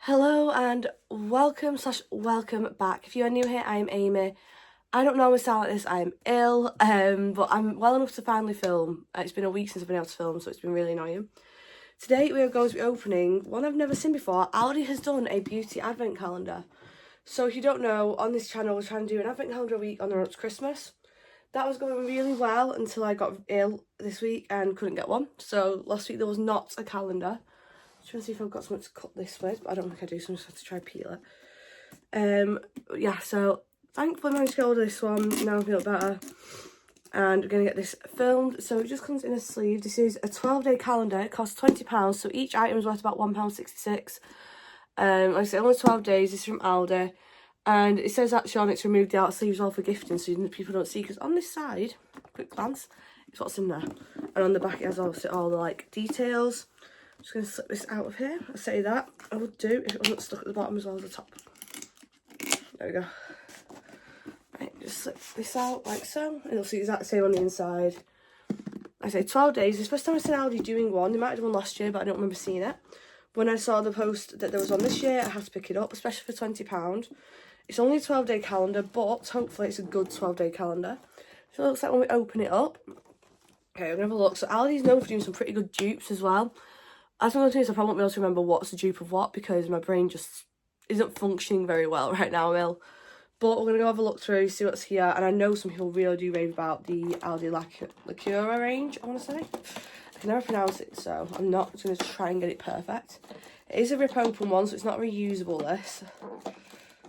Hello and welcome back. If you are new here, I am Amy. I don't normally sound like this, I am ill, but I'm well enough to finally film. It's been a week since I've been able to film, so it's been really annoying. Today we are going to be opening one I've never seen before. Aldi has done a beauty advent calendar. So if you don't know, on this channel we're trying to do an advent calendar a week on the road to Christmas. That was going really well until I got ill this week and couldn't get one. So last week there was not a calendar. Trying to see if I've got something to cut this with, but I don't think I do, so I'm just going to try peel it. Yeah, so thankfully I managed to get hold of this one. Now I feel better. And we're going to get this filmed. So it just comes in a sleeve. This is a 12-day calendar. It costs £20, so each item is worth about £1.66. Like I said, only 12 days. This is from Aldi. And it says actually on it's removed the outer sleeves all for gifting, so people don't see. Because on this side, quick glance, it's what's in there. And on the back it has also all the details. Just going to slip this out of here. I say that I would do if it wasn't stuck at the bottom as well as the top. There we go. Right, just slip this out like so. And you'll see exactly the same on the inside. I say 12 days. It's the first time I've seen Aldi doing one. They might have done one last year, but I don't remember seeing it. When I saw the post that there was one this year, I had to pick it up, especially for £20. It's only a 12-day calendar, but hopefully it's a good 12-day calendar. So it looks like when we open it up. Okay, I'm going to have a look. So Aldi's known for doing some pretty good dupes as well. As I'm going to do this, I probably won't be able to remember what's the dupe of what because my brain just isn't functioning very well right now, But we're going to go have a look through, see what's here. And I know some people really do rave about the Aldi Lacura range, I want to say. I can never pronounce it, so I'm not going to try and get it perfect. It is a rip-open one, so it's not reusable, this.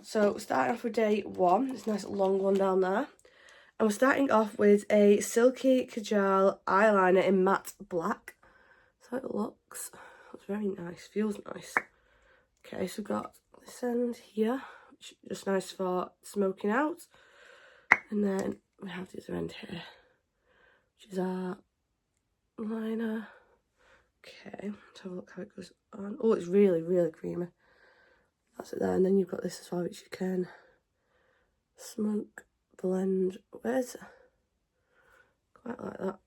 So starting off with day one. It's a nice long one down there. And we're starting off with a Silky Kajal eyeliner in matte black. So it looks very nice, feels nice. Okay, so we've got this end here, which is just nice for smoking out. And then we have the other end here, which is our liner. Okay, let's have a look how it goes on. Oh, it's really, really creamy. That's it there. And then you've got this as well, which you can smoke, blend with. Quite like that.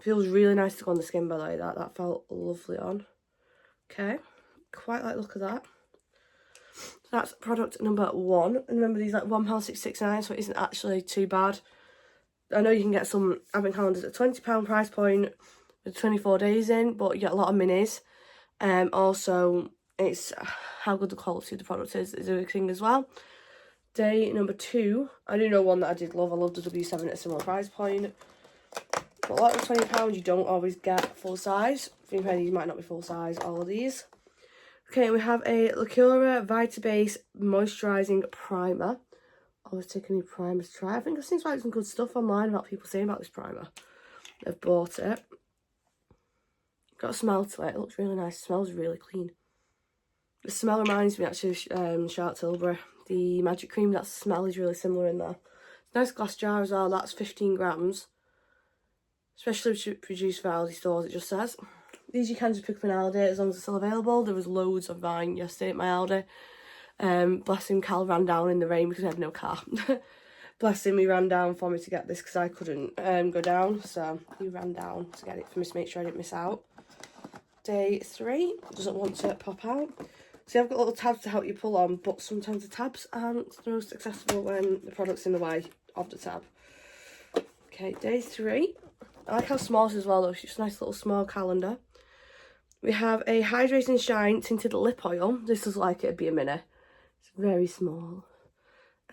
Feels really nice to go on the skin, by the way. That felt lovely on. Okay, quite like the look of that. So that's product number one. And remember, these like £1.669, so it isn't actually too bad. I know you can get some advent calendars at £20 price point with 24 days in, but you get a lot of minis. Also, it's how good the quality of the product is a big thing as well. Day number two, I do know one that I did love. I love the W7 at a similar price point. But a lot of £20, you don't always get full size. These might not be full size, all of these. Okay, we have a Lacura Vitabase Moisturising Primer. Always take a new primer to try. I think I've seen some good stuff online about people saying about this primer. I've bought it. Got a smell to it. It looks really nice. It smells really clean. The smell reminds me actually of Charlotte Tilbury. The Magic Cream, that smell is really similar in there. Nice glass jar as well. That's 15 grams. Especially produced for Aldi stores, it just says. These you can just pick up in Aldi as long as they're still available. There was loads of mine yesterday at my Aldi. Bless him, Cal ran down in the rain because I had no car. Bless him, he ran down for me to get this because I couldn't go down. So he ran down to get it for me to make sure I didn't miss out. Day three, doesn't want to pop out. See, I've got little tabs to help you pull on, but sometimes the tabs aren't the most accessible when the product's in the way of the tab. Okay, day three. I like how small this is as well though, it's just a nice little small calendar. We have a Hydrate and Shine Tinted Lip Oil. This is like it'd be a mini. It's very small.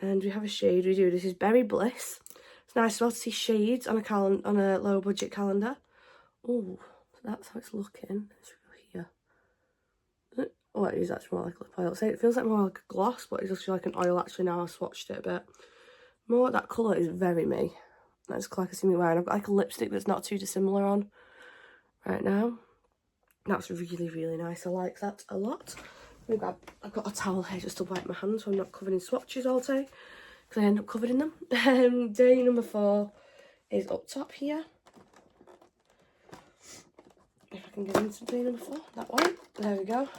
And we have a shade we do. This is Berry Bliss. It's nice as well to see shades on a low budget calendar. Oh, so that's how it's looking. Let's go here. Oh, it is actually more like a lip oil. So it feels like more like a gloss, but it's just like an oil actually now. I've swatched it a bit. More, that colour is very me. That's like I see me wearing. I've got like a lipstick that's not too dissimilar on right now. That's really, really nice. I like that a lot. I've got a towel here just to wipe my hands so I'm not covered in swatches all day because I end up covered in them. Day number four is up top here. If I can get into day number four, that one. There we go.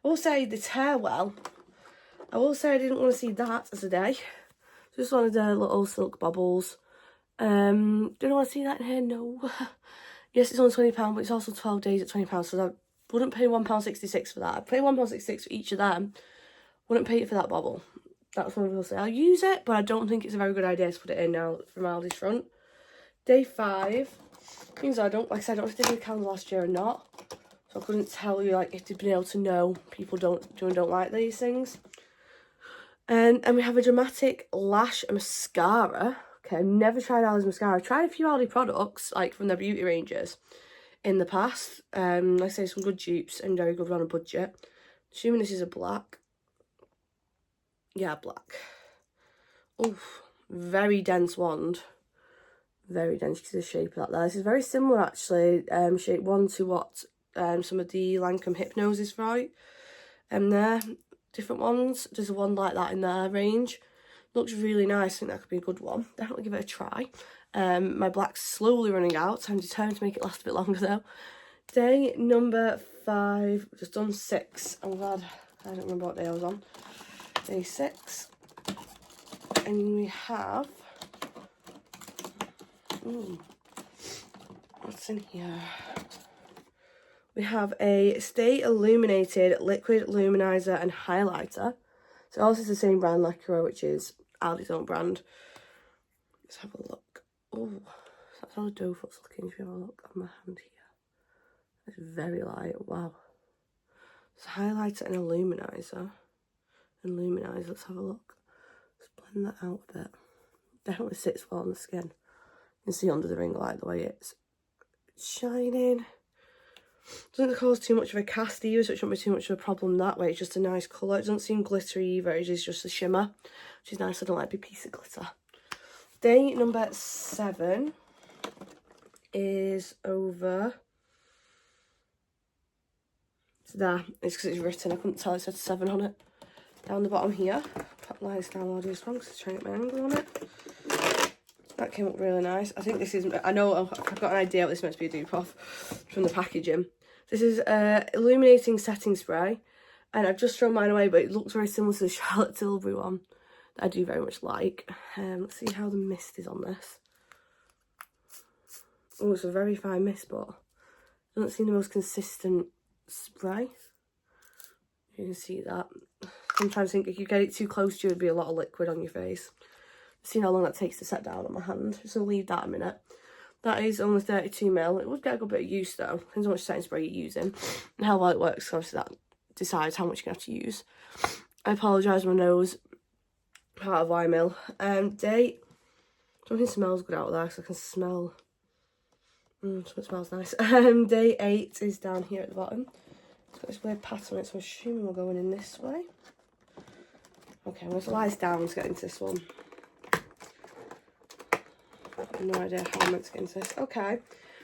I will say the tear well. I will say I didn't want to see that as a day. Just wanted the little silk bubbles. Don't want to see that in here, no. Yes, it's only £20, but it's also 12 days at £20, so Wouldn't pay £1.66 for that. I'd pay £1.66 for each of them. Wouldn't pay it for that bobble. That's what I will say. I'll use it, but I don't think it's a very good idea to put it in now from Aldi's front. Day 5. Things I don't, like I said, I don't know if they did the calendar last year or not. So I couldn't tell you, like, if they'd been able to know people don't like these things. And we have a Dramatic Lash Mascara. Okay, I've never tried Aldi's mascara. I've tried a few Aldi products, like, from their beauty ranges in the past. Like I say, some good dupes and very good on a budget. Assuming this is a black. Yeah, black. Oof, very dense wand. Very dense. You can see the shape of that there. This is very similar, actually, shape 1 to what some of the Lancome Hypnose is right. They're different ones. There's a one like that in their range. Looks really nice. I think that could be a good one. Definitely give it a try. My black's slowly running out, so I'm determined to make it last a bit longer though. Day number 5. Just done 6. I'm glad. I don't remember what day I was on. Day 6. And we have... what's in here? We have a Stay Illuminated Liquid Luminizer and Highlighter. So also it's the same brand, Lacura, which is Aldi's own brand. Let's have a look. Oh, that's how the dough foot's looking. If you have a look on my hand here. It's very light. Wow. It's a highlighter and a luminizer. Let's have a look. Let's blend that out a bit. Definitely sits well on the skin. You can see under the ring light the way it's shining. Doesn't cause too much of a cast either, so it shouldn't be too much of a problem that way. It's just a nice colour. It doesn't seem glittery either. It is just a shimmer, which is nice. I don't like a big piece of glitter. Day number 7 is over. It's there. It's because it's written. I couldn't tell it said 7 on it. Down the bottom here. That lies down I'll do this wrong because I'm trying to get my angle on it. That came up really nice. I think this is... I know I've got an idea what this is meant to be a dupe of from the packaging. This is Illuminating Setting Spray. And I've just thrown mine away, but it looks very similar to the Charlotte Tilbury one that I do very much like. Let's see how the mist is on this. Oh, it's a very fine mist, but it doesn't seem the most consistent spray. You can see that. Sometimes I think if you get it too close to you, it'd be a lot of liquid on your face. See how long that takes to set down on my hand. Just gonna leave that a minute. That is only 32ml. It would get a good bit of use though. Depends on how much setting spray you're using and how well it works. Obviously that decides how much you're gonna have to use. I apologise, my nose. Part of Wymil. Day. Something smells good out of there because I can smell. Something smells nice. Day 8 is down here at the bottom. It's got this weird pattern on it, so I'm assuming we're going in this way. Okay, I'm going to lie this down to get into this one. I've no idea how I'm meant to get into this. Okay,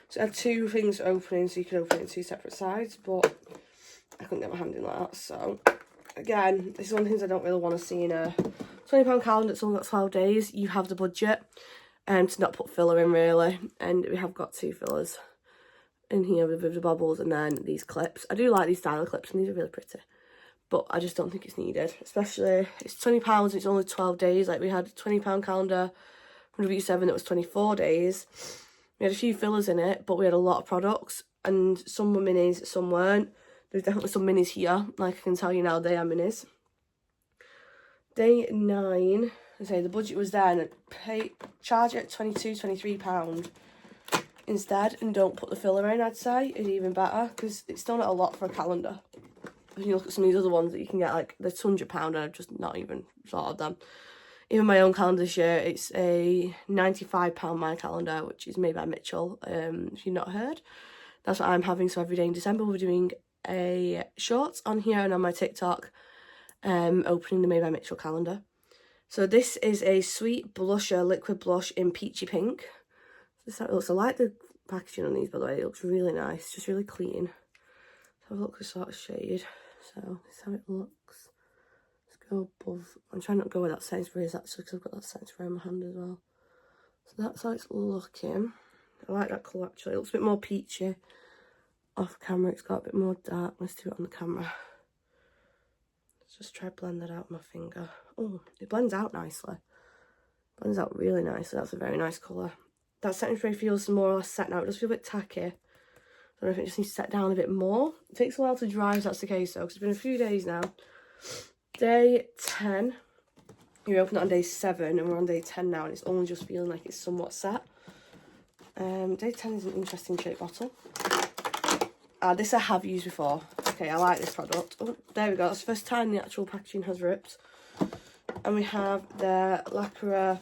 so I had 2 things opening, so you could open it in 2 separate sides, but I couldn't get my hand in like that. So, again, this is one of the things I don't really want to see in a £20 calendar. It's only got 12 days. You have the budget to not put filler in, really. And we have got 2 fillers in here with the bubbles and then these clips. I do like these styler clips, and these are really pretty. But I just don't think it's needed. Especially, it's £20 and it's only 12 days. Like, we had a £20 calendar from W7 that was 24 days. We had a few fillers in it, but we had a lot of products. And some were minis, some weren't. There's definitely some minis here. Like I can tell you now, they are minis. Day 9, I say the budget was there, and I'd charge it £22–23 instead, and don't put the filler in, I'd say, is even better, because it's still not a lot for a calendar. If you look at some of these other ones that you can get, like, they're £200, and I've just not even thought of them. Even my own calendar this year, it's a £95 my calendar, which is made by Mitchell, if you've not heard. That's what I'm having, so every day in December we're doing a short on here and on my TikTok, opening the Made by Mitchell calendar. So this is a sweet blusher, liquid blush in peachy pink. This is how it looks. I like the packaging on these, by the way. It looks really nice, just really clean. So have a look at the sort of shade. So this is how it looks. Let's go above. I'm trying not to go where that setting spray is actually, because I've got that setting spray on my hand as well. So that's how it's looking. I like that colour actually. It looks a bit more peachy off camera. It's got a bit more dark. Let's do it on the camera. Let's just try to blend that out with my finger. Oh, it blends out nicely. Blends out really nicely. That's a very nice colour. That setting spray feels more or less set now. It does feel a bit tacky. don't know if it just needs to set down a bit more. It takes a while to dry if that's the case though, because it's been a few days now. Day 10. We opened it on day 7 and we're on day 10 now, and it's only just feeling like it's somewhat set. Day 10 is an interesting shape bottle. This I have used before. Okay, I like this product. Oh, there we go. That's the first time the actual packaging has ripped. And we have the Lacura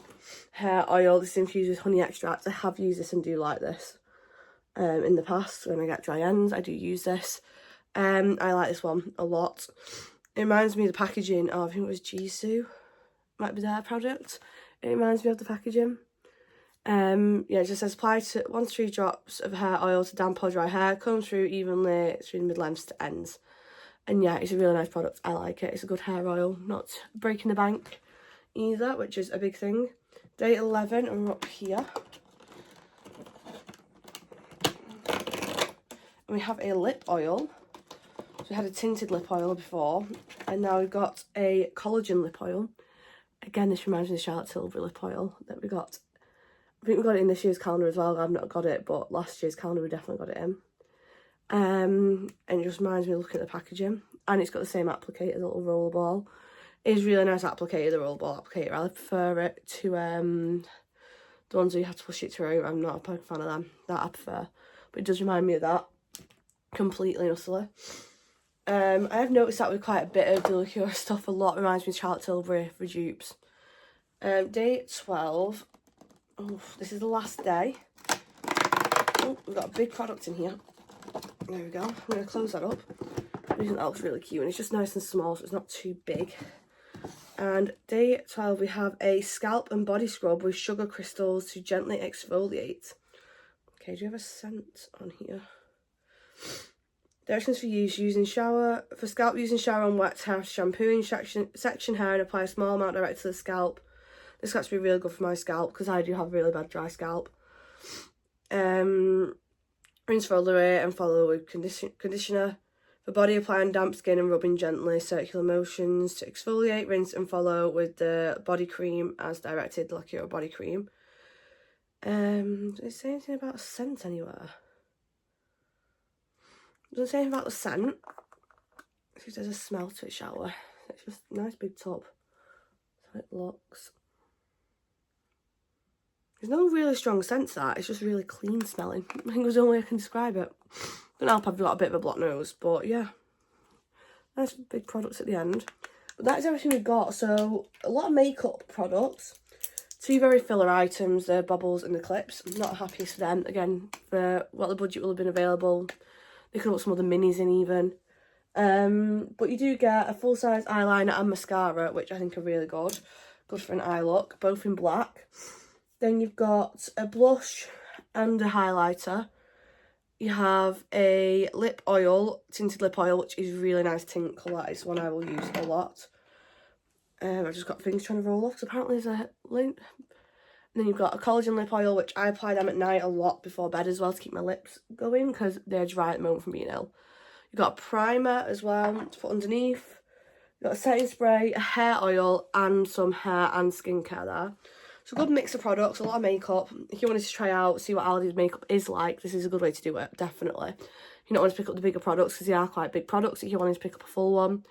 hair oil. This is infused with honey extract. I have used this and do like this. In the past, when I get dry ends, I do use this. I like this one a lot. It reminds me of the packaging of, I think it was Jisoo. Might be their product. It reminds me of the packaging. Yeah, it just says apply to 1 to 3 drops of hair oil to damp or dry hair, comb through evenly through the mid-lengths to ends. And yeah, it's a really nice product. I like it. It's a good hair oil, not breaking the bank either, which is a big thing. Day 11, and we're up here. And we have a lip oil. So we had a tinted lip oil before, and now we've got a collagen lip oil. Again, this reminds me of Charlotte Tilbury lip oil that we got. I think we got it in this year's calendar as well. I've not got it, but last year's calendar we definitely got it in. And it just reminds me of looking at the packaging. And it's got the same applicator, the little roller ball. It is really nice applicator, the roller ball applicator. I prefer it to the ones where you have to push it through. I'm not a big fan of them. That I prefer. But it does remind me of that. Completely and utterly. I have noticed that with quite a bit of the Lacura stuff. A lot reminds me of Charlotte Tilbury for dupes. Day 12. Oh, this is the last day. Oh, we've got a big product in here. There we go. I'm going to close that up. I think that looks really cute, and it's just nice and small, so it's not too big. And day 12, we have a scalp and body scrub with sugar crystals to gently exfoliate. Okay, do you have a scent on here? Directions for use: using shower. For scalp, using shower on wet hair, shampooing section hair and apply a small amount direct to the scalp. This has to be really good for my scalp because I do have a really bad dry scalp. Rinse thoroughly and follow with conditioner. For body, apply on damp skin and rubbing gently, circular motions to exfoliate. Rinse and follow with the body cream as directed, the Lacura body cream. Does it say anything about a scent anywhere? Doesn't say anything about the scent. See if there's a smell to it, shall we? It's just a nice big tub. That's how it looks. There's no really strong scent to that. It's just really clean smelling. I think it's the only way I can describe it. Don't help I've got a bit of a blocked nose, but yeah. Nice big products at the end. But that is everything we've got. So a lot of makeup products. 2 very filler items, the bobbles and the clips. I'm not happiest for them. Again, for what the budget will have been available. They could put some other minis in even. But you do get a full-size eyeliner and mascara, which I think are really good. Good for an eye look, both in black. Then you've got a blush and a highlighter. You have a lip oil, tinted lip oil, which is really nice tint colour. It's one I will use a lot. I've just got things trying to roll off, because apparently there's a lint. And then you've got a collagen lip oil, which I apply them at night a lot before bed as well to keep my lips going, because they're dry at the moment from being ill. You've got a primer as well to put underneath. You've got a setting spray, a hair oil, and some hair and skincare there. So a good mix of products, a lot of makeup. If you wanted to try out, see what Aldi's makeup is like, this is a good way to do it, definitely. You don't want to pick up the bigger products because they are quite big products if you wanted to pick up a full one.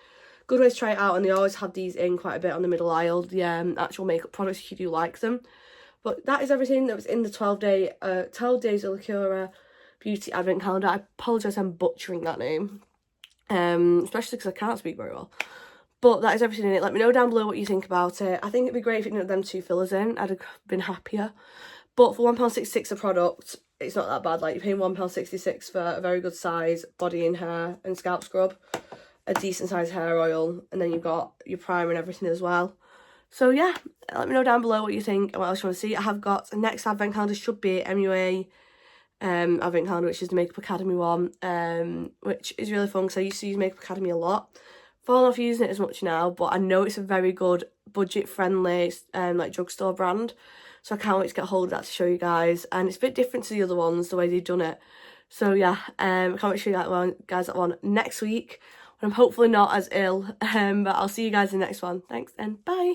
Good way to try it out, and they always have these in quite a bit on the middle aisle, the actual makeup products if you do like them. But that is everything that was in the 12 days of Lacura Beauty Advent Calendar. I apologise I'm butchering that name, especially because I can't speak very well. But that is everything in it. Let me know down below what you think about it. I think it'd be great if it didn't have them 2 fillers in. I'd have been happier. But for £1.66 a product, it's not that bad. Like, you're paying £1.66 for a very good size body and hair and scalp scrub, a decent size hair oil, and then you've got your primer and everything as well. So yeah, let me know down below what you think and what else you want to see. I have got the next advent calendar should be MUA advent calendar, which is the Makeup Academy one, which is really fun because I used to use Makeup Academy a lot. Fallen off using it as much now, but I know it's a very good budget friendly like drugstore brand, so I can't wait to get hold of that to show you guys. And it's a bit different to the other ones, the way they've done it. So yeah, I can't wait to show you guys that one next week when I'm hopefully not as ill. But I'll see you guys in the next one. Thanks and bye.